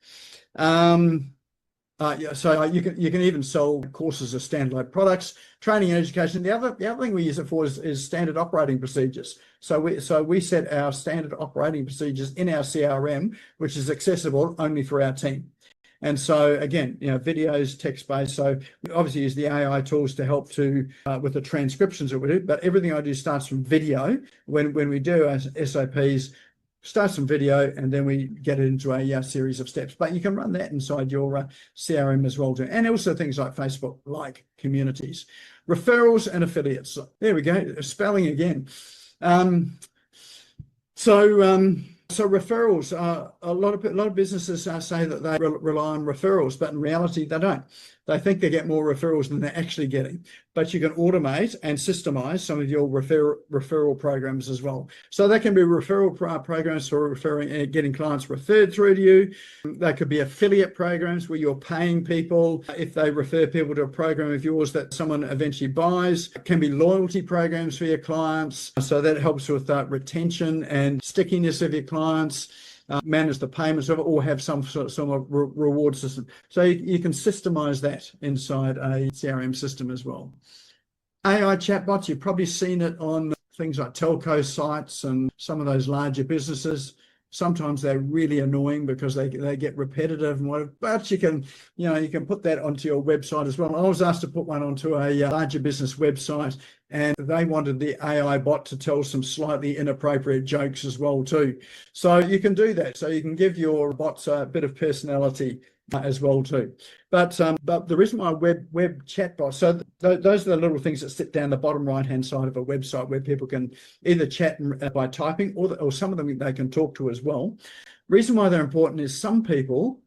Yeah, so you can even sell courses as standalone products, training and education. The other thing we use it for is standard operating procedures. So we set our standard operating procedures in our CRM, which is accessible only for our team. And so again, videos, text-based. So we obviously use the AI tools to help with the transcriptions that we do, but everything I do starts from video. When we do our SOPs, starts from video, and then we get it into a series of steps. But you can run that inside your CRM as well too, and also things like Facebook, like communities, referrals, and affiliates. There we go, spelling again. So referrals, a lot of businesses say that they rely on referrals, but in reality they don't. They think they get more referrals than they're actually getting. But you can automate and systemise some of your referral programs as well. So that can be referral programs for referring and getting clients referred through to you. They could be affiliate programs where you're paying people if they refer people to a program of yours that someone eventually buys. It can be loyalty programs for your clients. So that helps with retention and stickiness of your clients. Manage the payments of it, or have some sort of reward system. So you can systemize that inside a CRM system as well. AI chatbots, you've probably seen it on things like telco sites and some of those larger businesses. Sometimes they're really annoying because they get repetitive and whatever, but you can put that onto your website as well. I was asked to put one onto a larger business website, and they wanted the AI bot to tell some slightly inappropriate jokes as well too. So you can do that. So you can give your bots a bit of personality as well too. But the reason why web chat bots, so those are the little things that sit down the bottom right hand side of a website where people can either chat by typing, or some of them they can talk to as well. Reason why they're important is some people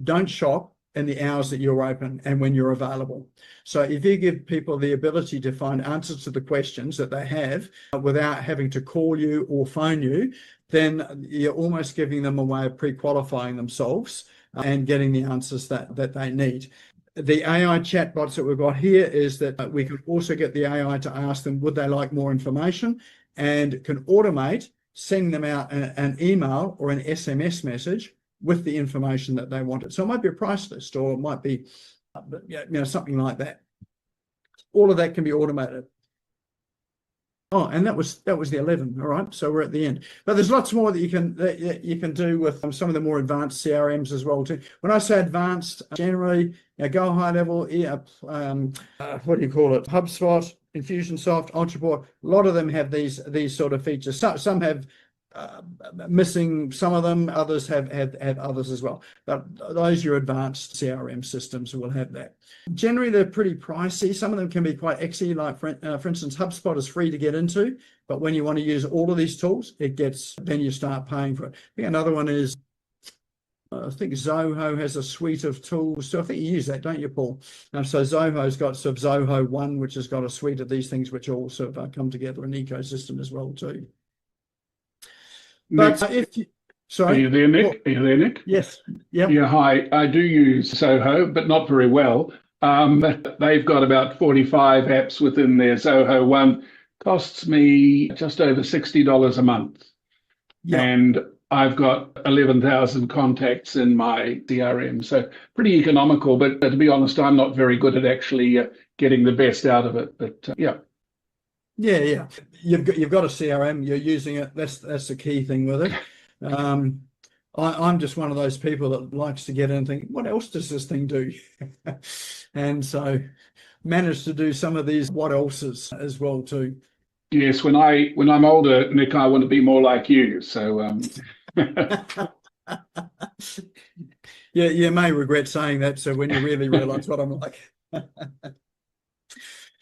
don't shop in the hours that you're open and when you're available. So if you give people the ability to find answers to the questions that they have without having to call you or phone you, then you're almost giving them a way of pre-qualifying themselves and getting the answers that they need. The AI chatbots that we've got here is that we can also get the AI to ask them, would they like more information, and can automate sending them out an email or an SMS message with the information that they wanted. So it might be a price list, or it might be something like that. All of that can be automated. Oh, and that was the 11. All right, so we're at the end. But there's lots more that you can do with some of the more advanced CRMs as well too. When I say advanced, generally go high level. What do you call it? HubSpot, Infusionsoft, Entreport. A lot of them have these sort of features. Some have missing some of them. Others have others as well. But those your advanced CRM systems will have that. Generally, they're pretty pricey. Some of them can be quite exy. Like for instance, HubSpot is free to get into, but when you want to use all of these tools, then you start paying for it. I think another one is, I think Zoho has a suite of tools. So I think you use that, don't you, Paul? So Zoho's got sort of Zoho One, which has got a suite of these things which all sort of come together in an ecosystem as well too. But sorry, are you there, Nick? Are you there, Nick? Yes. Yep. Yeah. Hi. I do use Zoho, but not very well. They've got about 45 apps within their Zoho One. Costs me just over $60 a month, and I've got 11,000 contacts in my CRM, so pretty economical. But to be honest, I'm not very good at actually getting the best out of it. But yeah. Yeah. You've got a CRM, you're using it. That's the key thing with it. I'm just one of those people that likes to get in and think, what else does this thing do? And so managed to do some of these what else's as well too. Yes, when I'm older, Nick, I want to be more like you. So yeah, you may regret saying that. So when you really realise what I'm like.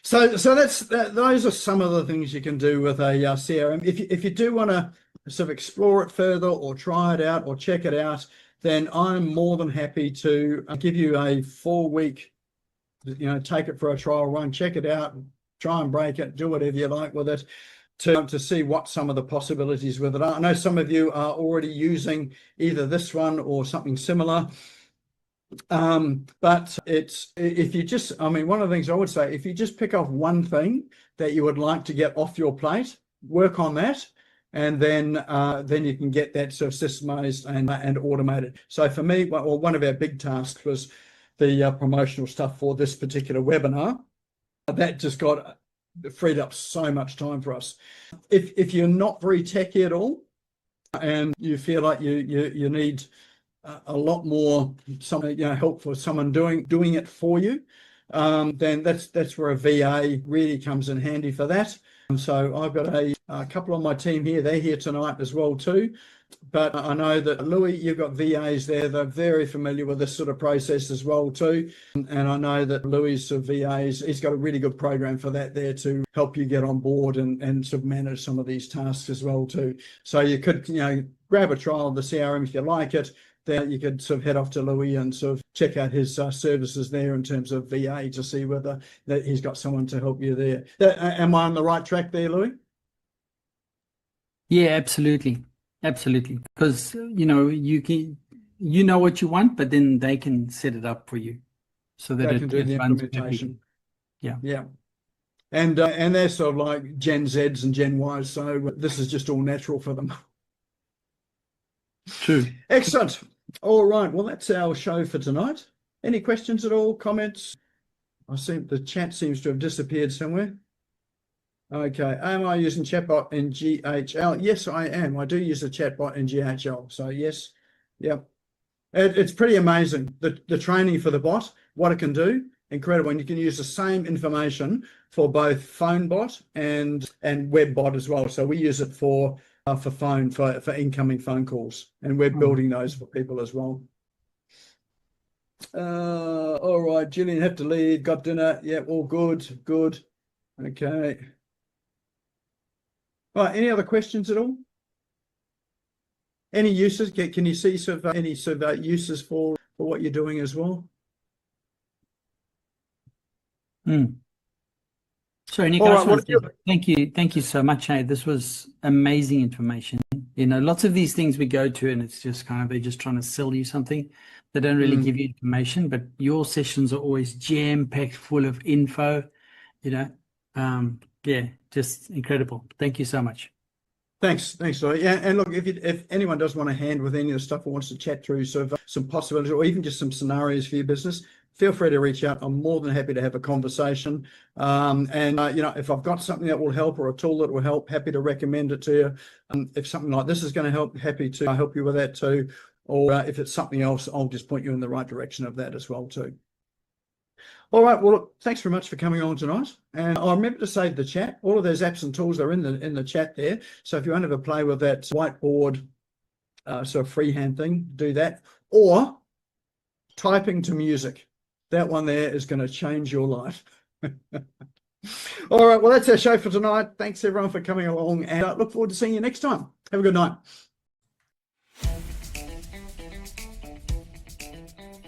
So those are some of the things you can do with a CRM. If you do want to sort of explore it further, or try it out, or check it out, then I'm more than happy to give you a 4-week, take it for a trial run, check it out, try and break it, do whatever you like with it, to see what some of the possibilities with it are. I know some of you are already using either this one or something similar. But one of the things I would say, if you just pick off one thing that you would like to get off your plate, work on that, and then you can get that sort of systemized and automated. So for me, one of our big tasks was the promotional stuff for this particular webinar. That just got freed up so much time for us. If you're not very techy at all and you feel like you need a lot more help for someone doing it for you, then that's where a VA really comes in handy for that. And so I've got a couple on my team here. They're here tonight as well too. But I know that Louis, you've got VAs there. They're very familiar with this sort of process as well too. And I know that Louis' VAs, he's got a really good program for that there to help you get on board and sort of manage some of these tasks as well too. So you could, grab a trial of the CRM if you like it. Then you could sort of head off to Louis and sort of check out his services there in terms of VA to see whether that he's got someone to help you there. Am I on the right track there, Louis? Yeah, absolutely. Absolutely. Because, you know what you want, but then they can set it up for you so that they can do the implementation. Yeah. Yeah. And they're sort of like Gen Zs and Gen Ys. So this is just all natural for them. True. Excellent. All right. Well, that's our show for tonight. Any questions at all? Comments? I see the chat seems to have disappeared somewhere. Okay. Am I using chatbot in GHL? Yes, I am. I do use a chatbot in GHL. So yes. Yep. It's pretty amazing. The training for the bot, what it can do, incredible. And you can use the same information for both phone bot and web bot as well. So we use it for phone, for incoming phone calls, and we're building those for people as well. All right, Gillian, have to leave, got dinner. Yeah, all good. Okay. All right, any other questions at all? Any uses? Can you see any uses for what you're doing as well? Sorry, Nick, thank you so much. Hey, this was amazing information. Lots of these things we go to and it's just they're just trying to sell you something. They don't really give you information, but your sessions are always jam-packed full of info, just incredible. Thank you so much. Thanks, Lloyd. Yeah, and look, if anyone does want a hand with any of the stuff or wants to chat through sort of some possibilities or even just some scenarios for your business, feel free to reach out. I'm more than happy to have a conversation. If I've got something that will help or a tool that will help, happy to recommend it to you. If something like this is going to help, happy to help you with that too. Or if it's something else, I'll just point you in the right direction of that as well too. All right. Well, look, thanks very much for coming on tonight. And I'll remember to save the chat. All of those apps and tools are in the chat there. So if you want to have a play with that whiteboard sort of freehand thing, do that. Or typing to music. That one there is going to change your life. All right. Well, that's our show for tonight. Thanks everyone for coming along, and I look forward to seeing you next time. Have a good night.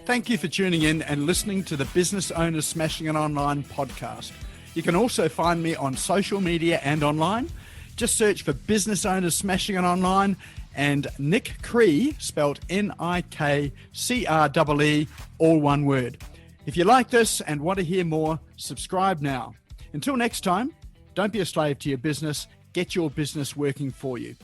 Thank you for tuning in and listening to the Business Owners Smashing It Online podcast. You can also find me on social media and online. Just search for Business Owners Smashing It Online and Nik Cree, spelled Nikree, all one word. If you like this and want to hear more, subscribe now. Until next time, don't be a slave to your business. Get your business working for you.